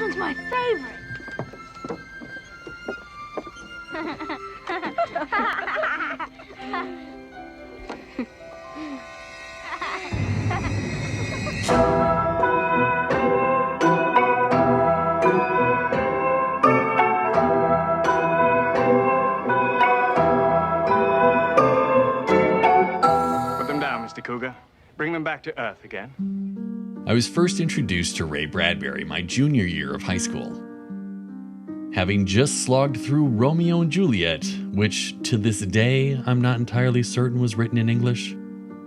one's my favorite. Put them down, Mr. Cougar. Bring them back to Earth again. I was first introduced to Ray Bradbury my junior year of high school. Having just slogged through Romeo and Juliet, which to this day I'm not entirely certain was written in English,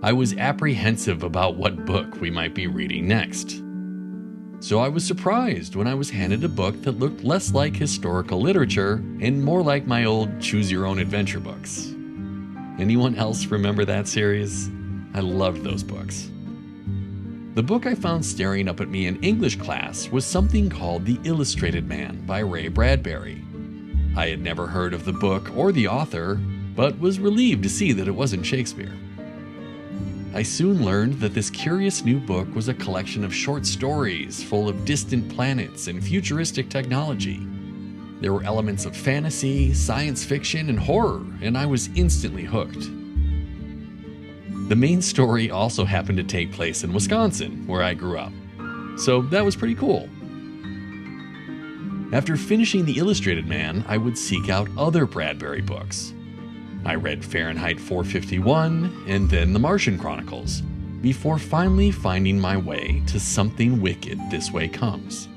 I was apprehensive about what book we might be reading next. So I was surprised when I was handed a book that looked less like historical literature and more like my old choose-your-own-adventure books. Anyone else remember that series? I loved those books. The book I found staring up at me in English class was something called The Illustrated Man by Ray Bradbury. I had never heard of the book or the author, but was relieved to see that it wasn't Shakespeare. I soon learned that this curious new book was a collection of short stories full of distant planets and futuristic technology. There were elements of fantasy, science fiction, and horror, and I was instantly hooked. The main story also happened to take place in Wisconsin, where I grew up, so that was pretty cool. After finishing The Illustrated Man, I would seek out other Bradbury books. I read Fahrenheit 451 and then The Martian Chronicles, before finally finding my way to Something Wicked This Way Comes.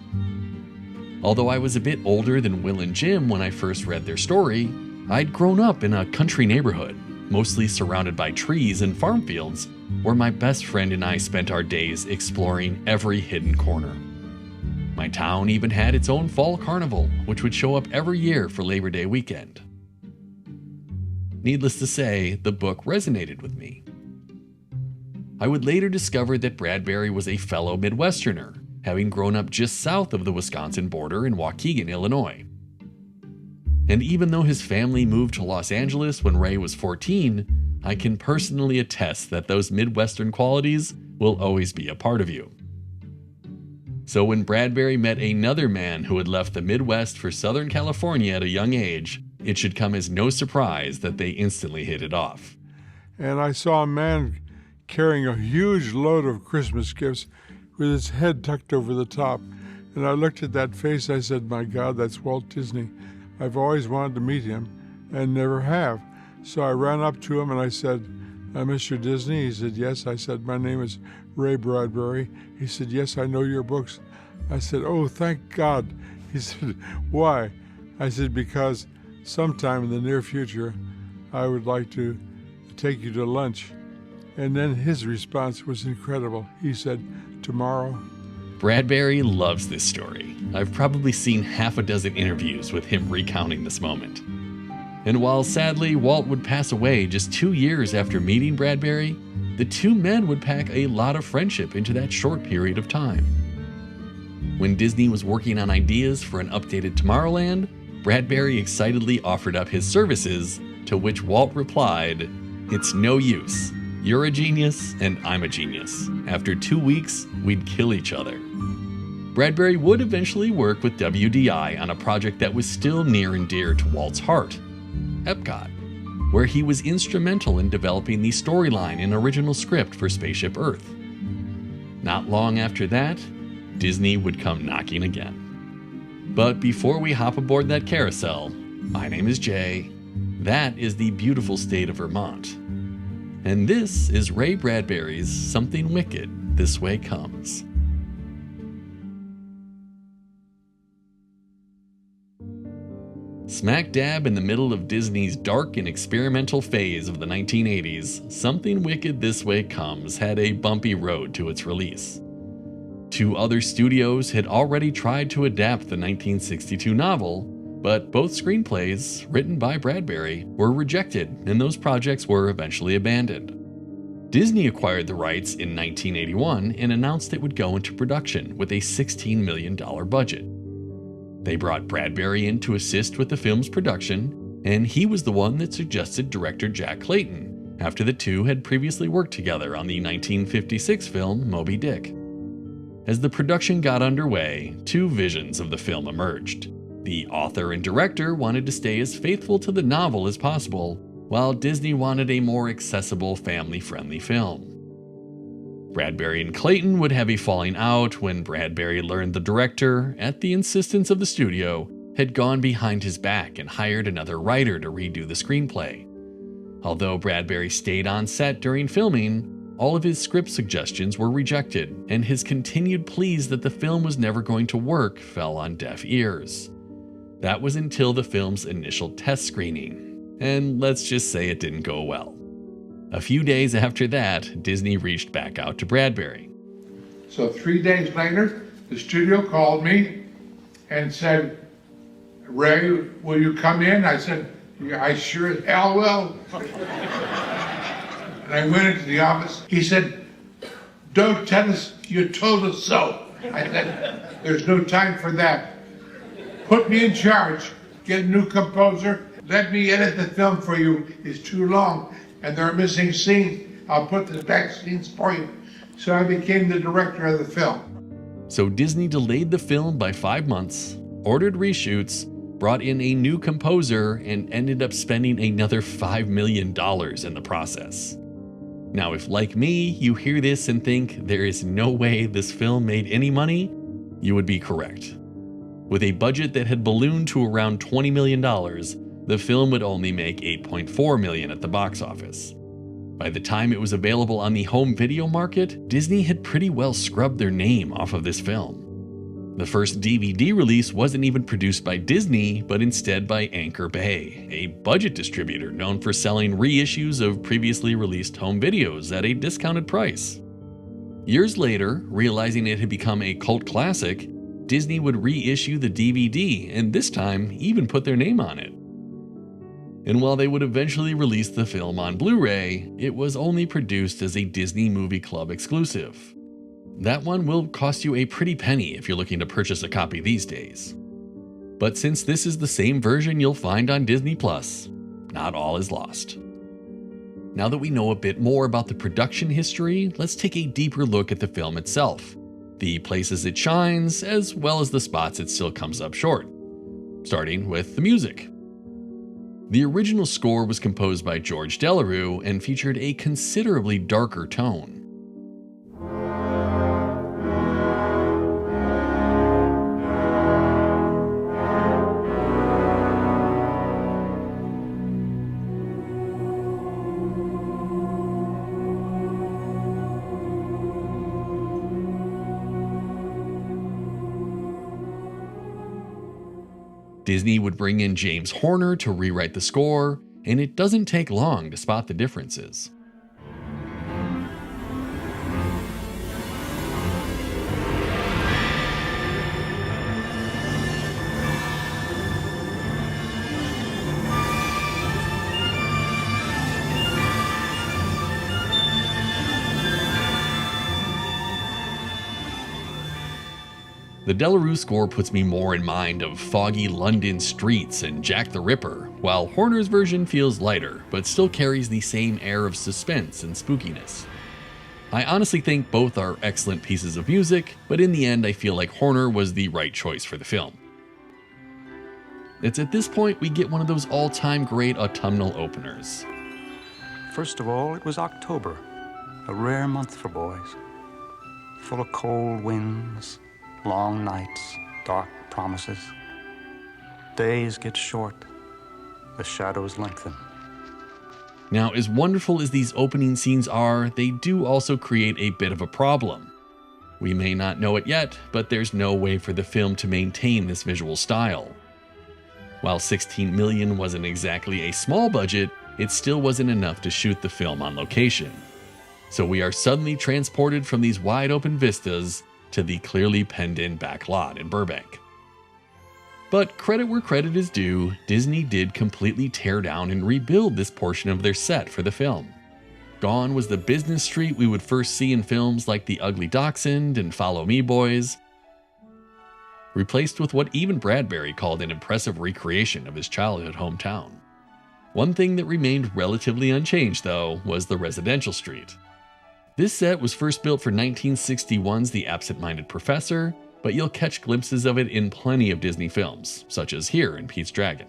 Although I was a bit older than Will and Jim when I first read their story, I'd grown up in a country neighborhood, mostly surrounded by trees and farm fields, where my best friend and I spent our days exploring every hidden corner. My town even had its own fall carnival, which would show up every year for Labor Day weekend. Needless to say, the book resonated with me. I would later discover that Bradbury was a fellow Midwesterner, having grown up just south of the Wisconsin border in Waukegan, Illinois. And even though his family moved to Los Angeles when Ray was 14, I can personally attest that those Midwestern qualities will always be a part of you. So when Bradbury met another man who had left the Midwest for Southern California at a young age, it should come as no surprise that they instantly hit it off. And I saw a man carrying a huge load of Christmas gifts with his head tucked over the top. And I looked at that face, I said, my God, that's Walt Disney. I've always wanted to meet him and never have. So I ran up to him and I said, Mr. Disney? He said, yes. I said, my name is Ray Bradbury. He said, yes, I know your books. I said, oh, thank God. He said, why? I said, because sometime in the near future, I would like to take you to lunch. And then his response was incredible. He said, tomorrow. Bradbury loves this story. I've probably seen half a dozen interviews with him recounting this moment. And while sadly Walt would pass away just 2 years after meeting Bradbury, the two men would pack a lot of friendship into that short period of time. When Disney was working on ideas for an updated Tomorrowland, Bradbury excitedly offered up his services, to which Walt replied, "It's no use. You're a genius and I'm a genius. After 2 weeks, we'd kill each other." Bradbury would eventually work with WDI on a project that was still near and dear to Walt's heart, Epcot, where he was instrumental in developing the storyline and original script for Spaceship Earth. Not long after that, Disney would come knocking again. But before we hop aboard that carousel, my name is Jay. That is the beautiful state of Vermont. And this is Ray Bradbury's Something Wicked This Way Comes. Smack dab in the middle of Disney's dark and experimental phase of the 1980s, Something Wicked This Way Comes had a bumpy road to its release. 2 other studios had already tried to adapt the 1962 novel, but both screenplays, written by Bradbury, were rejected and those projects were eventually abandoned. Disney acquired the rights in 1981 and announced it would go into production with a $16 million budget. They brought Bradbury in to assist with the film's production, and he was the one that suggested director Jack Clayton, after the two had previously worked together on the 1956 film Moby Dick. As the production got underway, two visions of the film emerged. The author and director wanted to stay as faithful to the novel as possible, while Disney wanted a more accessible, family-friendly film. Bradbury and Clayton would have a falling out when Bradbury learned the director, at the insistence of the studio, had gone behind his back and hired another writer to redo the screenplay. Although Bradbury stayed on set during filming, all of his script suggestions were rejected, and his continued pleas that the film was never going to work fell on deaf ears. That was until the film's initial test screening, and let's just say it didn't go well. A few days after that, Disney reached back out to Bradbury. So 3 days later, the studio called me and said, "Ray, will you come in?" I said, "Yeah, I sure as hell will." And I went into the office. He said, "Don't tell us you told us so." I said, "There's no time for that. Put me in charge. Get a new composer. Let me edit the film for you. It's too long, and there are missing scenes. I'll put the back scenes for you." So I became the director of the film. So Disney delayed the film by 5 months, ordered reshoots, brought in a new composer, and ended up spending another $5 million in the process. Now, if like me, you hear this and think there is no way this film made any money, you would be correct. With a budget that had ballooned to around $20 million, the film would only make $8.4 million at the box office. By the time it was available on the home video market, Disney had pretty well scrubbed their name off of this film. The first DVD release wasn't even produced by Disney, but instead by Anchor Bay, a budget distributor known for selling reissues of previously released home videos at a discounted price. Years later, realizing it had become a cult classic, Disney would reissue the DVD and this time even put their name on it. And while they would eventually release the film on Blu-ray, it was only produced as a Disney Movie Club exclusive. That one will cost you a pretty penny if you're looking to purchase a copy these days. But since this is the same version you'll find on Disney+, not all is lost. Now that we know a bit more about the production history, let's take a deeper look at the film itself, the places it shines, as well as the spots it still comes up short. Starting with the music. The original score was composed by George Delarue and featured a considerably darker tone. Disney would bring in James Horner to rewrite the score, and it doesn't take long to spot the differences. The Delarue score puts me more in mind of foggy London streets and Jack the Ripper, while Horner's version feels lighter, but still carries the same air of suspense and spookiness. I honestly think both are excellent pieces of music, but in the end I feel like Horner was the right choice for the film. It's at this point we get one of those all-time great autumnal openers. First of all, it was October, a rare month for boys, full of cold winds, long nights, dark promises. Days get short, the shadows lengthen. Now, as wonderful as these opening scenes are, they do also create a bit of a problem. We may not know it yet, but there's no way for the film to maintain this visual style. While $16 million wasn't exactly a small budget, it still wasn't enough to shoot the film on location. So we are suddenly transported from these wide open vistas to the clearly penned-in back lot in Burbank. But credit where credit is due, Disney did completely tear down and rebuild this portion of their set for the film. Gone was the business street we would first see in films like The Ugly Dachshund and Follow Me Boys, replaced with what even Bradbury called an impressive recreation of his childhood hometown. One thing that remained relatively unchanged, though, was the residential street. This set was first built for 1961's The Absent-Minded Professor, but you'll catch glimpses of it in plenty of Disney films, such as here in Pete's Dragon.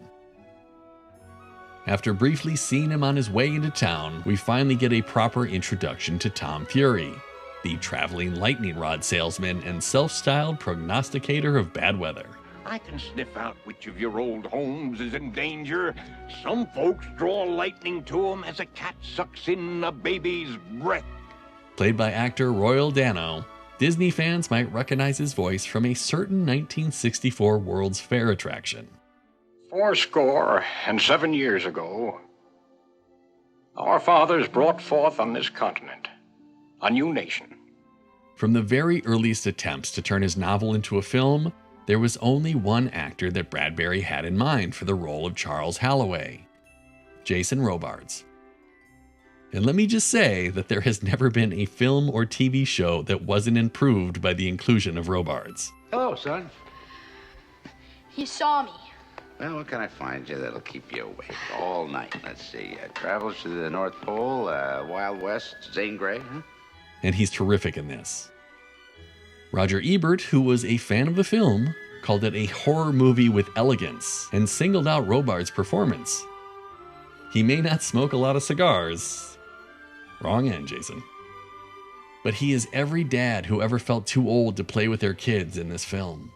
After briefly seeing him on his way into town, we finally get a proper introduction to Tom Fury, the traveling lightning rod salesman and self-styled prognosticator of bad weather. I can sniff out which of your old homes is in danger. Some folks draw lightning to 'em as a cat sucks in a baby's breath. Played by actor Royal Dano, Disney fans might recognize his voice from a certain 1964 World's Fair attraction. 77 years ago, our fathers brought forth on this continent a new nation. From the very earliest attempts to turn his novel into a film, there was only one actor that Bradbury had in mind for the role of Charles Halloway: Jason Robards. And let me just say that there has never been a film or TV show that wasn't improved by the inclusion of Robards. Hello, son. He saw me. Well, what can I find you that'll keep you awake all night? Let's see. Travels to the North Pole, Wild West, Zane Grey, huh? And he's terrific in this. Roger Ebert, who was a fan of the film, called it a horror movie with elegance and singled out Robards' performance. He may not smoke a lot of cigars. Wrong end, Jason. But he is every dad who ever felt too old to play with their kids in this film.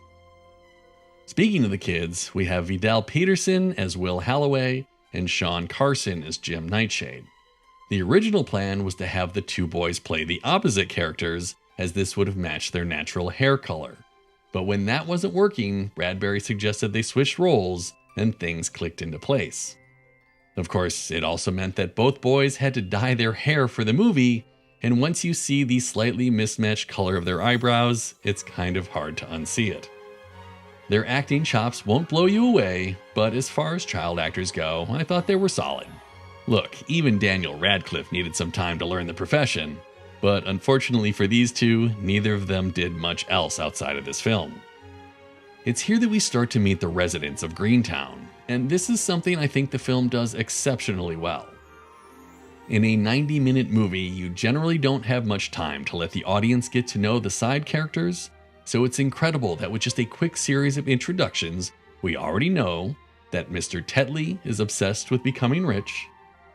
Speaking of the kids, we have Vidal Peterson as Will Halloway and Sean Carson as Jim Nightshade. The original plan was to have the two boys play the opposite characters, as this would have matched their natural hair color. But when that wasn't working, Bradbury suggested they switch roles, and things clicked into place. Of course, it also meant that both boys had to dye their hair for the movie, and once you see the slightly mismatched color of their eyebrows, it's kind of hard to unsee it. Their acting chops won't blow you away, but as far as child actors go, I thought they were solid. Look, even Daniel Radcliffe needed some time to learn the profession, but unfortunately for these two, neither of them did much else outside of this film. It's here that we start to meet the residents of Greentown, and this is something I think the film does exceptionally well. In a 90-minute movie, you generally don't have much time to let the audience get to know the side characters, so it's incredible that with just a quick series of introductions, we already know that Mr. Tetley is obsessed with becoming rich,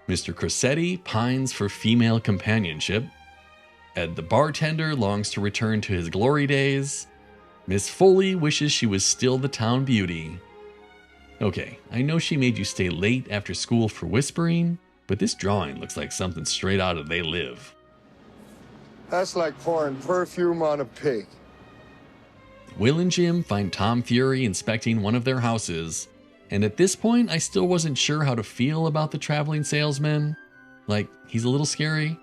Mr. Cressetti pines for female companionship, Ed the bartender longs to return to his glory days, Miss Foley wishes she was still the town beauty. Okay, I know she made you stay late after school for whispering, but this drawing looks like something straight out of They Live. That's like pouring perfume on a pig. Will and Jim find Tom Fury inspecting one of their houses, and at this point I still wasn't sure how to feel about the traveling salesman. Like, he's a little scary,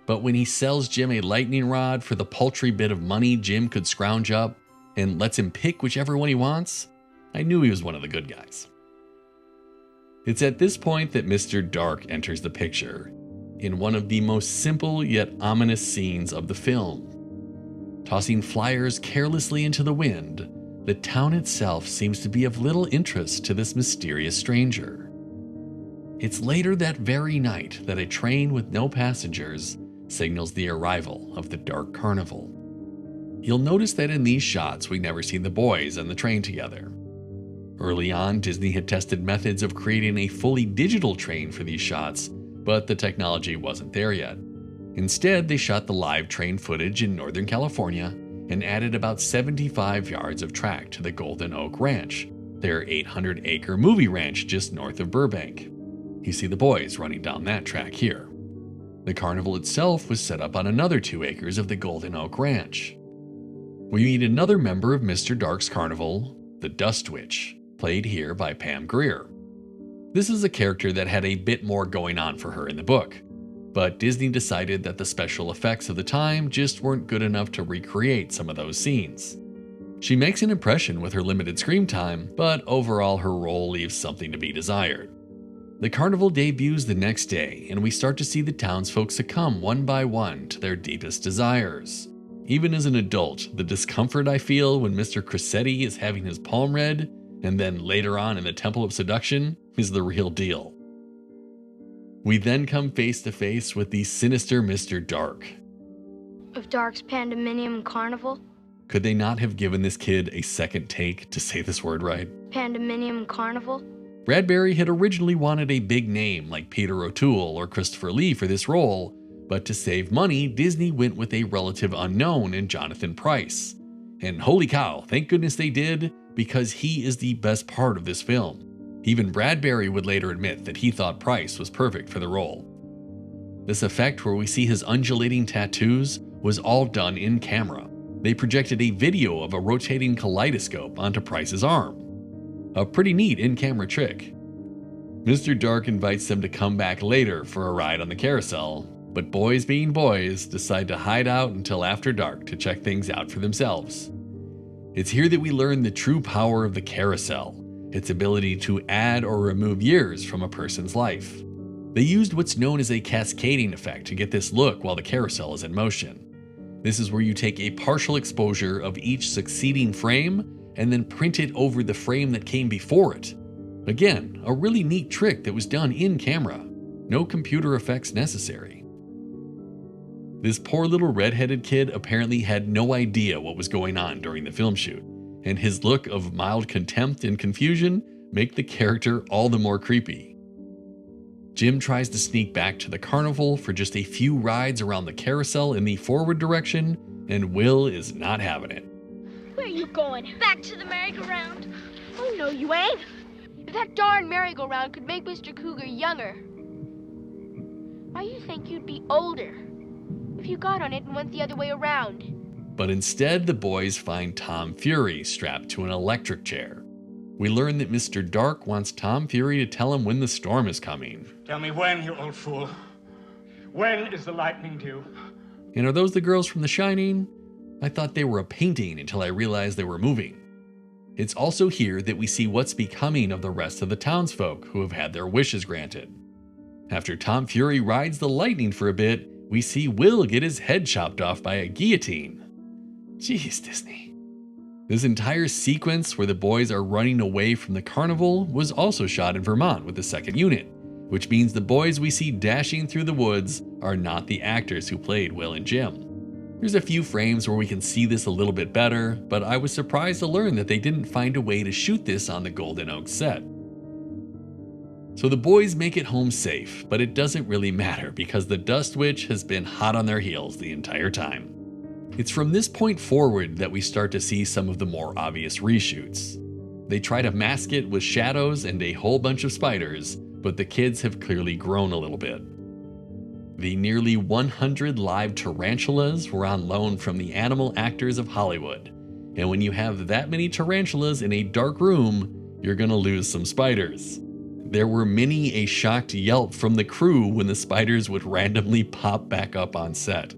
but when he sells Jim a lightning rod for the paltry bit of money Jim could scrounge up and lets him pick whichever one he wants, I knew he was one of the good guys. It's at this point that Mr. Dark enters the picture, in one of the most simple yet ominous scenes of the film. Tossing flyers carelessly into the wind, the town itself seems to be of little interest to this mysterious stranger. It's later that very night that a train with no passengers signals the arrival of the Dark Carnival. You'll notice that in these shots we never see the boys on the train together. Early on, Disney had tested methods of creating a fully digital train for these shots, but the technology wasn't there yet. Instead, they shot the live train footage in Northern California and added about 75 yards of track to the Golden Oak Ranch, their 800-acre movie ranch just north of Burbank. You see the boys running down that track here. The carnival itself was set up on another 2 acres of the Golden Oak Ranch. We meet another member of Mr. Dark's carnival, the Dust Witch, played here by Pam Grier. This is a character that had a bit more going on for her in the book, but Disney decided that the special effects of the time just weren't good enough to recreate some of those scenes. She makes an impression with her limited screen time, but overall her role leaves something to be desired. The carnival debuts the next day, and we start to see the townsfolk succumb one by one to their deepest desires. Even as an adult, the discomfort I feel when Mr. Cressetti is having his palm read, and then later on in the Temple of Seduction, is the real deal. We then come face to face with the sinister Mr. Dark. of Dark's Pandemonium Carnival? Could they not have given this kid a second take to say this word right? Pandemonium Carnival? Bradbury had originally wanted a big name like Peter O'Toole or Christopher Lee for this role, but to save money, Disney went with a relative unknown in Jonathan Pryce. And holy cow, thank goodness they did, because he is the best part of this film. Even Bradbury would later admit that he thought Pryce was perfect for the role. This effect where we see his undulating tattoos was all done in camera. They projected a video of a rotating kaleidoscope onto Pryce's arm. A pretty neat in-camera trick. Mr. Dark invites them to come back later for a ride on the carousel, but boys being boys decide to hide out until after dark to check things out for themselves. It's here that we learn the true power of the carousel, its ability to add or remove years from a person's life. They used what's known as a cascading effect to get this look while the carousel is in motion. This is where you take a partial exposure of each succeeding frame and then print it over the frame that came before it. Again, a really neat trick that was done in camera. No computer effects necessary. This poor little redheaded kid apparently had no idea what was going on during the film shoot, and his look of mild contempt and confusion make the character all the more creepy. Jim tries to sneak back to the carnival for just a few rides around the carousel in the forward direction, and Will is not having it. Where are you going? Back to the merry-go-round? Oh, no, you ain't. That darn merry-go-round could make Mr. Cougar younger. Why, you think you'd be older if you got on it and went the other way around. But instead, the boys find Tom Fury strapped to an electric chair. We learn that Mr. Dark wants Tom Fury to tell him when the storm is coming. Tell me when, you old fool. When is the lightning due? And are those the girls from The Shining? I thought they were a painting until I realized they were moving. It's also here that we see what's becoming of the rest of the townsfolk who have had their wishes granted. After Tom Fury rides the lightning for a bit, we see Will get his head chopped off by a guillotine. Jeez, Disney. This entire sequence where the boys are running away from the carnival was also shot in Vermont with the second unit, which means the boys we see dashing through the woods are not the actors who played Will and Jim. There's a few frames where we can see this a little bit better, but I was surprised to learn that they didn't find a way to shoot this on the Golden Oaks set. So the boys make it home safe, but it doesn't really matter because the Dust Witch has been hot on their heels the entire time. It's from this point forward that we start to see some of the more obvious reshoots. They try to mask it with shadows and a whole bunch of spiders, but the kids have clearly grown a little bit. The nearly 100 live tarantulas were on loan from the animal actors of Hollywood, and when you have that many tarantulas in a dark room, you're gonna lose some spiders. There were many a shocked yelp from the crew when the spiders would randomly pop back up on set.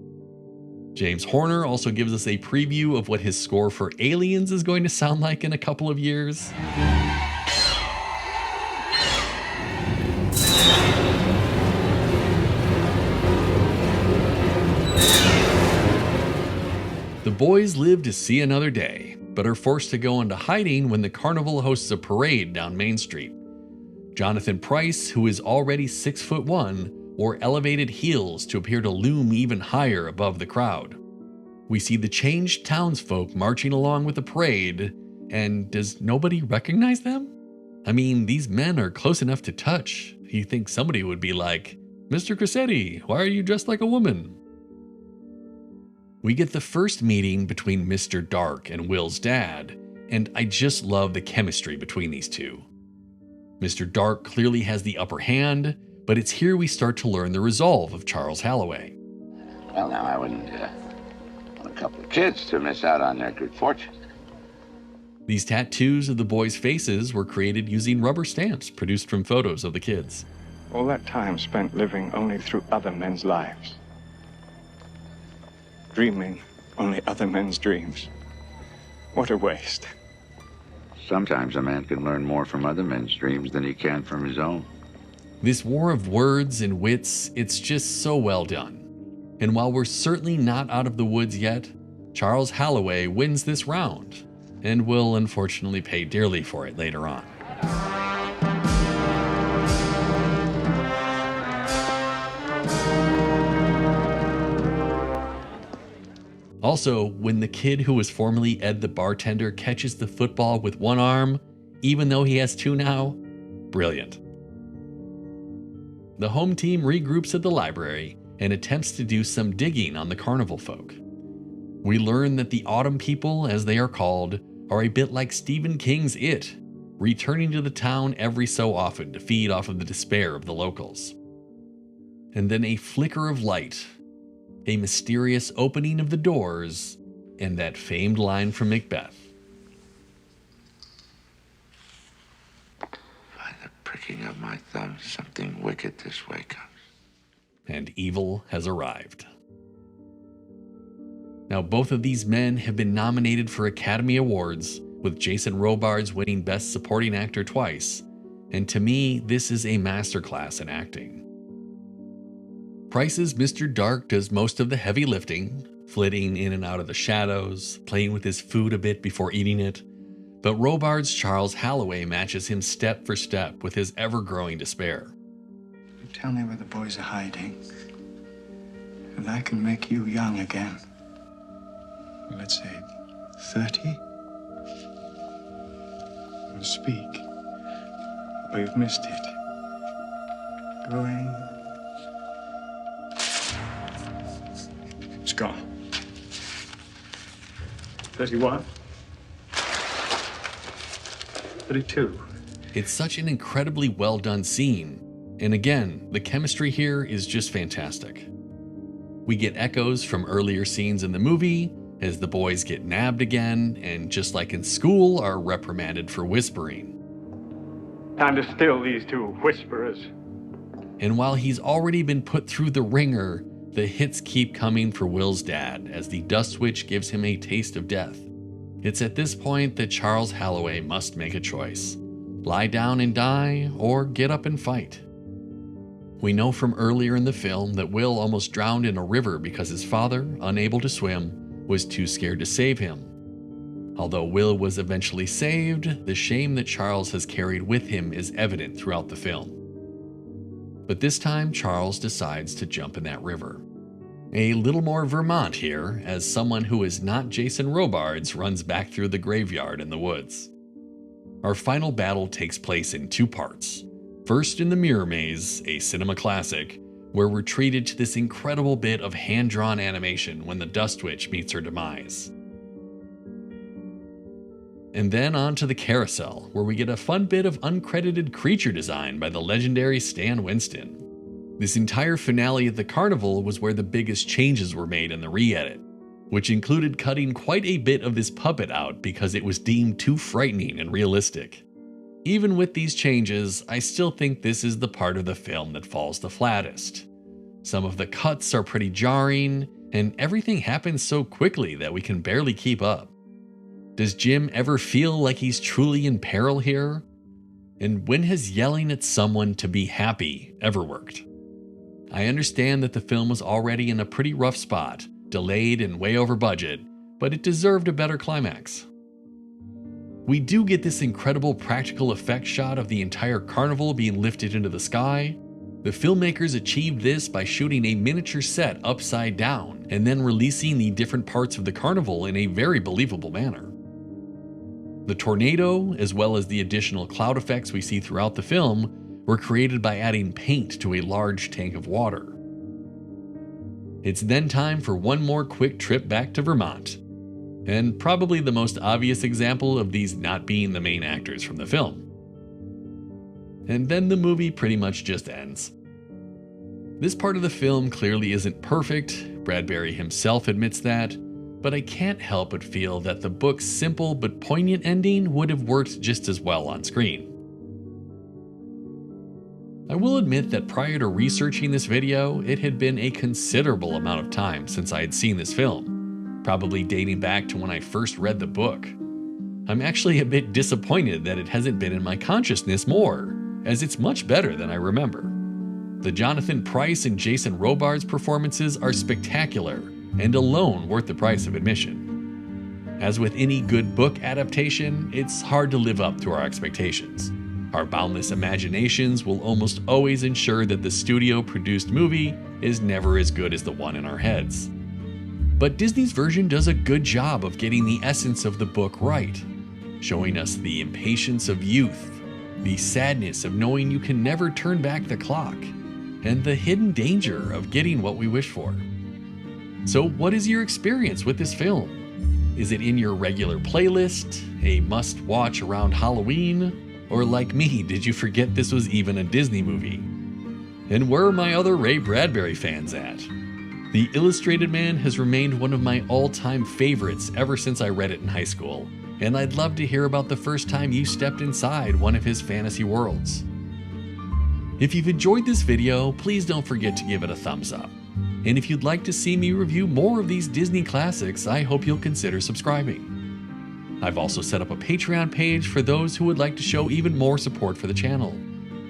James Horner also gives us a preview of what his score for Aliens is going to sound like in a couple of years. The boys live to see another day, but are forced to go into hiding when the carnival hosts a parade down Main Street. Jonathan Pryce, who is already 6'1", wore elevated heels to appear to loom even higher above the crowd. We see the changed townsfolk marching along with the parade, and does nobody recognize them? I mean, these men are close enough to touch. You think somebody would be like, "Mr. Cressetti, why are you dressed like a woman?" We get the first meeting between Mr. Dark and Will's dad, and I just love the chemistry between these two. Mr. Dark clearly has the upper hand, but it's here we start to learn the resolve of Charles Halloway. Well, now, I wouldn't want a couple of kids to miss out on their good fortune. These tattoos of the boys' faces were created using rubber stamps produced from photos of the kids. All that time spent living only through other men's lives. Dreaming only other men's dreams. What a waste. Sometimes a man can learn more from other men's dreams than he can from his own. This war of words and wits, it's just so well done. And while we're certainly not out of the woods yet, Charles Halloway wins this round, and will unfortunately pay dearly for it later on. Also, when the kid who was formerly Ed the bartender catches the football with one arm, even though he has two now, brilliant. The home team regroups at the library and attempts to do some digging on the carnival folk. We learn that the Autumn People, as they are called, are a bit like Stephen King's It, returning to the town every so often to feed off of the despair of the locals. And then a flicker of light, a mysterious opening of the doors, and that famed line from Macbeth. By the pricking of my thumb, something wicked this way comes. And evil has arrived. Now, both of these men have been nominated for Academy Awards, with Jason Robards winning Best Supporting Actor twice, and to me, this is a masterclass in acting. Price's Mr. Dark does most of the heavy lifting, flitting in and out of the shadows, playing with his food a bit before eating it, but Robards' Charles Halloway matches him step for step with his ever-growing despair. Tell me where the boys are hiding, and I can make you young again. Let's say 30. And speak. We've missed it. Going. It's gone. 31. 32. It's such an incredibly well done scene, and again, the chemistry here is just fantastic. We get echoes from earlier scenes in the movie, as the boys get nabbed again, and just like in school, are reprimanded for whispering. Time to still these two whisperers. And while he's already been put through the ringer, the hits keep coming for Will's dad as the dust witch gives him a taste of death. It's at this point that Charles Halloway must make a choice: lie down and die, or get up and fight. We know from earlier in the film that Will almost drowned in a river because his father, unable to swim, was too scared to save him. Although Will was eventually saved, the shame that Charles has carried with him is evident throughout the film. But this time, Charles decides to jump in that river. A little more Vermont here, as someone who is not Jason Robards runs back through the graveyard in the woods. Our final battle takes place in two parts. First in the Mirror Maze, a cinema classic, where we're treated to this incredible bit of hand-drawn animation when the Dust Witch meets her demise. And then on to the carousel, where we get a fun bit of uncredited creature design by the legendary Stan Winston. This entire finale of the carnival was where the biggest changes were made in the re-edit, which included cutting quite a bit of this puppet out because it was deemed too frightening and realistic. Even with these changes, I still think this is the part of the film that falls the flattest. Some of the cuts are pretty jarring, and everything happens so quickly that we can barely keep up. Does Jim ever feel like he's truly in peril here? And when has yelling at someone to be happy ever worked? I understand that the film was already in a pretty rough spot, delayed and way over budget, but it deserved a better climax. We do get this incredible practical effect shot of the entire carnival being lifted into the sky. The filmmakers achieved this by shooting a miniature set upside down and then releasing the different parts of the carnival in a very believable manner. The tornado, as well as the additional cloud effects we see throughout the film, were created by adding paint to a large tank of water. It's then time for one more quick trip back to Vermont, and probably the most obvious example of these not being the main actors from the film. And then the movie pretty much just ends. This part of the film clearly isn't perfect, Bradbury himself admits that, but I can't help but feel that the book's simple but poignant ending would have worked just as well on screen. I will admit that prior to researching this video, it had been a considerable amount of time since I had seen this film, probably dating back to when I first read the book. I'm actually a bit disappointed that it hasn't been in my consciousness more, as it's much better than I remember. The Jonathan Pryce and Jason Robards performances are spectacular, and alone worth the price of admission. As with any good book adaptation, it's hard to live up to our expectations. Our boundless imaginations will almost always ensure that the studio-produced movie is never as good as the one in our heads. But Disney's version does a good job of getting the essence of the book right, showing us the impatience of youth, the sadness of knowing you can never turn back the clock, and the hidden danger of getting what we wish for. So what is your experience with this film? Is it in your regular playlist, a must-watch around Halloween, or like me, did you forget this was even a Disney movie? And where are my other Ray Bradbury fans at? The Illustrated Man has remained one of my all-time favorites ever since I read it in high school, and I'd love to hear about the first time you stepped inside one of his fantasy worlds. If you've enjoyed this video, please don't forget to give it a thumbs up. And if you'd like to see me review more of these Disney classics, I hope you'll consider subscribing. I've also set up a Patreon page for those who would like to show even more support for the channel.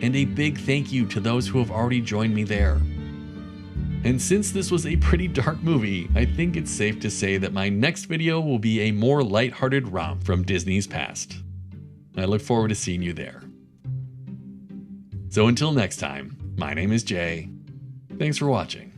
And a big thank you to those who have already joined me there. And since this was a pretty dark movie, I think it's safe to say that my next video will be a more lighthearted romp from Disney's past. I look forward to seeing you there. So until next time, my name is Jay. Thanks for watching.